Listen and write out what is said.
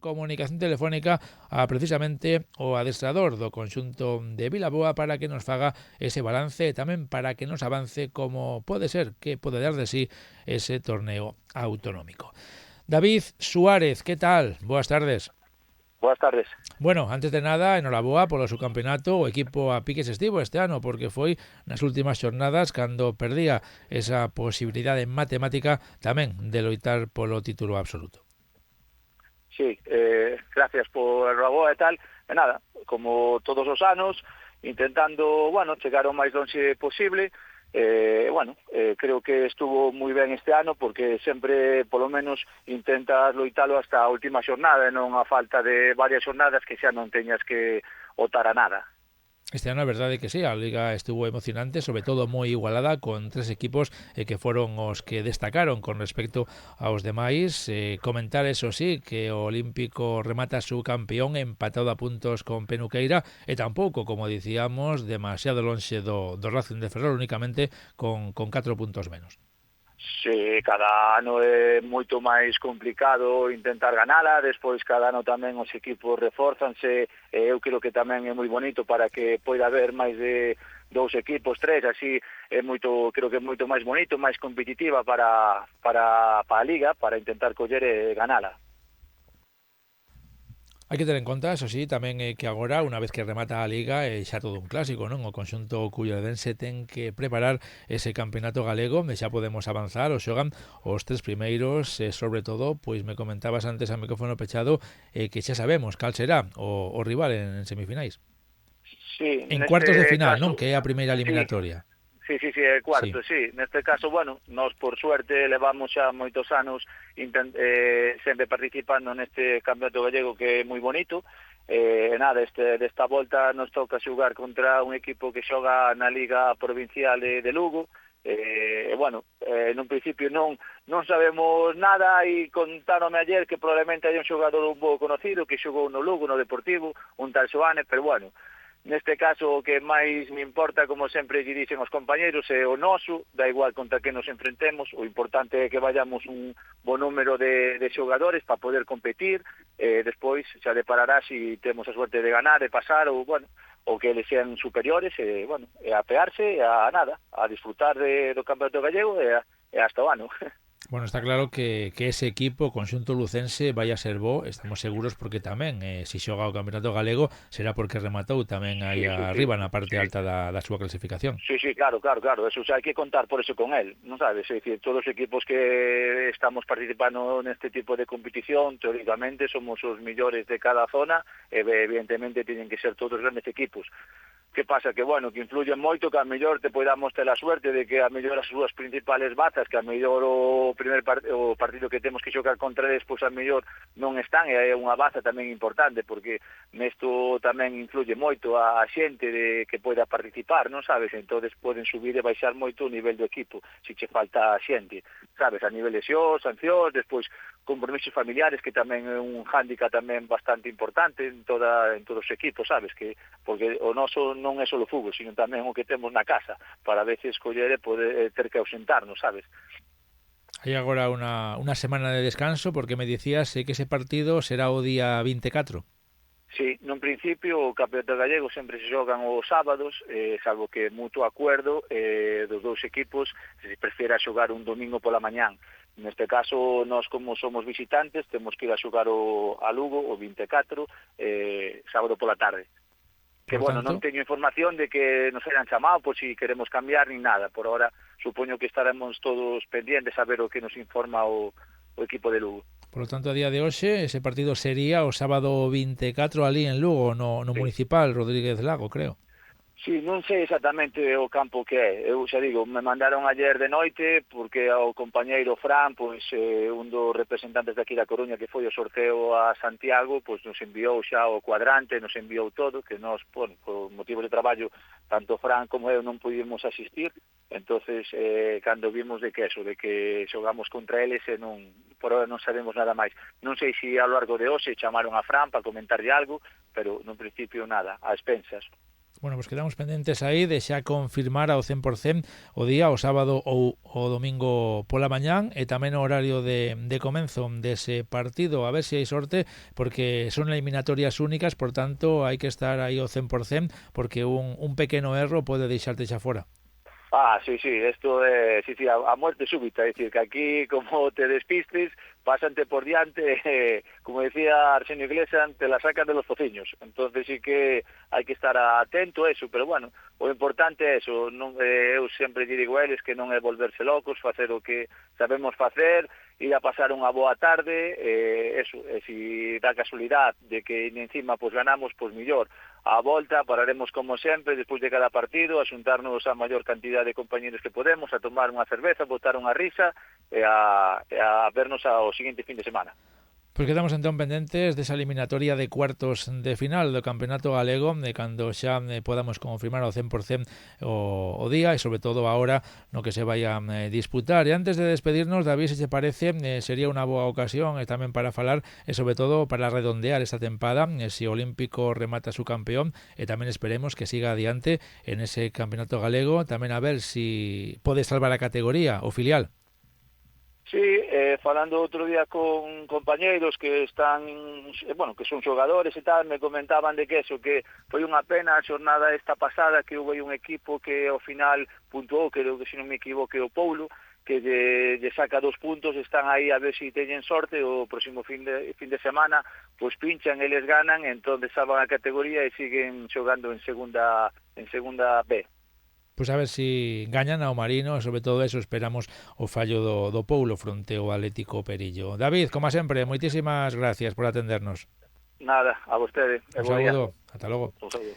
comunicación telefónica a precisamente o adestrador do conxunto de Vilaboa para que nos faga ese balance e tamén para que nos avance como pode ser que pode dar de sí ese torneo autonómico. David Suárez, ¿qué tal? Boas tardes. Boas tardes. Bueno, antes de nada, enhoraboa polo seu campeonato. O equipo a piques estivo este ano porque foi nas últimas xornadas cando perdía esa posibilidade matemática tamén de loitar polo título absoluto. Sí, gracias por enhoraboa e tal. E nada, como todos os anos, intentando, chegar o máis longe posible. Creo que estuvo moi ben este ano porque sempre, polo menos, intentas loitalo hasta a última xornada e non a falta de varias xornadas que xa non teñas que otar a nada. Este ano a verdade que sí, a Liga estuvo emocionante, sobre todo moi igualada, con tres equipos que foron os que destacaron con respecto aos demais. Comentar, eso sí, que o Olímpico remata su campeón empatado a puntos con Penuqueira e tampouco, como dicíamos, demasiado lonxe do Racing de Ferrol, únicamente con 4 puntos menos. Sí, cada ano é moito máis complicado intentar ganala, despois cada ano tamén os equipos reforzanse, e eu creo que tamén é moi bonito para que poida haber máis de 2 equipos, 3, así é moito, creo que é moito máis bonito, máis competitiva para a Liga, para intentar coller e ganala. Hai que ter en conta, eso sí, tamén que agora, unha vez que remata a Liga, xa todo un clásico, non? O conxunto culleredense ten que preparar ese campeonato galego, e xa podemos avanzar, o xogan os tres primeiros, sobre todo, pois me comentabas antes a micrófono pechado, que xa sabemos cal será o rival en semifinais. Sí, En cuartos de final, caso, non? Que é a primeira eliminatoria. Sí, cuarto, sí. Neste caso, nós por suerte levamos xa moitos anos sempre participando neste campeonato gallego que é moi bonito. Desta volta nos toca xogar contra un equipo que xoga na Liga Provincial de Lugo. Nun principio non sabemos nada e contaronme ayer que probablemente hai un xogador un pouco conocido que xogou no Lugo, no Deportivo, un tal Xoane, pero neste caso o que máis me importa, como sempre lle dicen os compañeiros, é o noso, da igual contra que nos enfrentemos, o importante é que vayamos un bon número de xogadores para poder competir, despois xa deparará se temos a suerte de ganar e pasar, ou que eles sean superiores, e apearse a nada, a disfrutar do Campeonato Gallego e hasta o ano. Bueno, está claro que ese equipo, conxunto lucense, vai a ser bo, estamos seguros, porque tamén, se xoga o Campeonato Galego, será porque rematou tamén aí arriba na parte alta da súa clasificación. Sí, claro, eso xa hai que contar por eso con él, non sabes? É dicir, todos os equipos que estamos participando neste tipo de competición, teóricamente, somos os millores de cada zona, e evidentemente tienen que ser todos grandes equipos. Que pasa? Que influye moito, que a mellor te podamos ter a suerte de que a mellor as súas principales bazas, que a mellor o partido que temos que xogar contra eles, pois a mellor non están, e é unha baza tamén importante, porque nesto tamén influye moito a xente que poida participar, non sabes? Entonces poden subir e baixar moito o nivel do equipo, se che falta xente, sabes? A nivel lesións, sancións, despois compromisos familiares, que tamén é un hándicap tamén bastante importante en todos os equipos, sabes? Porque o noso non é só o fútbol, sino tamén o que temos na casa, para a veces escoller e poder ter que ausentarnos, sabes? Hai agora unha semana de descanso, porque me dicías que ese partido será o día 24. Sí, nun principio o Campeonato Gallego sempre se xogan os sábados, salvo que mutuo acuerdo dos dous equipos se prefiera xogar un domingo pola mañán. Neste caso, nós como somos visitantes, temos que ir a xogar a Lugo o 24, sábado pola tarde. Que, non teño información de que nos hayan chamado por si queremos cambiar ni nada. Por ahora, supoño que estaremos todos pendientes a ver o que nos informa o equipo de Lugo. Por lo tanto, a día de hoxe, ese partido sería o sábado 24 ali en Lugo, no Municipal Rodríguez Lago, creo. Sí, non sei exactamente o campo que é. Eu xa digo, me mandaron ayer de noite porque o compañeiro Fran, pois un dos representantes daqui da Coruña que foi o sorteo a Santiago, pois nos enviou xa o cuadrante, nos enviou todo, que nós, por motivo de traballo, tanto Fran como eu non pudimos asistir. Entonces, cando vimos de que xogamos contra eles, por ahora non sabemos nada máis. Non sei se ao largo de hoxe chamaron a Fran para comentarlle algo, pero no principio nada, a expensas. Bueno, pues quedamos pendentes aí de xa confirmar ao 100% o día, o sábado ou o domingo pola mañán e tamén o horario de comenzo dese partido, a ver se hai sorte, porque son eliminatorias únicas, por tanto hai que estar aí ao 100% porque un pequeno erro pode deixarte xa fora. Sí, esto es a muerte súbita, es decir, que aquí como te despistes, pásante por diante, como decía Arsenio Iglesias, te la sacan de los fociños. Entonces sí que hai que estar atento a eso, pero bueno, o importante é eso, eu sempre digo a eles que non é volverse locos, facer o que sabemos facer, ir a pasar unha boa tarde, eso, e si dá casualidade de que encima pues ganamos, pues mellor. A volta pararemos como sempre, despois de cada partido, a xuntarnos a maior cantidad de compañeros que podemos, a tomar unha cerveza, botar unha risa e a vernos ao seguinte fin de semana. Pois quedamos entón pendentes desa eliminatoria de cuartos de final do Campeonato Galego, de cando xa podamos confirmar ao 100% o día e sobre todo a hora no que se vai a disputar. E antes de despedirnos, David, se te parece, sería unha boa ocasión tamén para falar e sobre todo para redondear esta tempada, se o Olímpico remata su campeón e tamén esperemos que siga adiante en ese Campeonato Galego, tamén a ver si pode salvar a categoría, o filial. Sí, falando outro día con compañeiros que están, que son xogadores e tal, me comentaban de que eso, que foi unha pena a xornada esta pasada, que houve un equipo que ao final puntuou, creo que se non me equivoque o Poulo, que lle saca 2 puntos, están aí a ver se teñen sorte, o próximo fin de semana, pois pinchan, eles ganan, entón salvan a categoría e siguen xogando en segunda B. Pois a ver si gañan ao Marino, sobre todo eso esperamos o fallo do Poulo fronte ao Atlético Perillo. David, como sempre, moitísimas gracias por atendernos. Nada, a vostede. Un saludo, ata logo. Un saludo.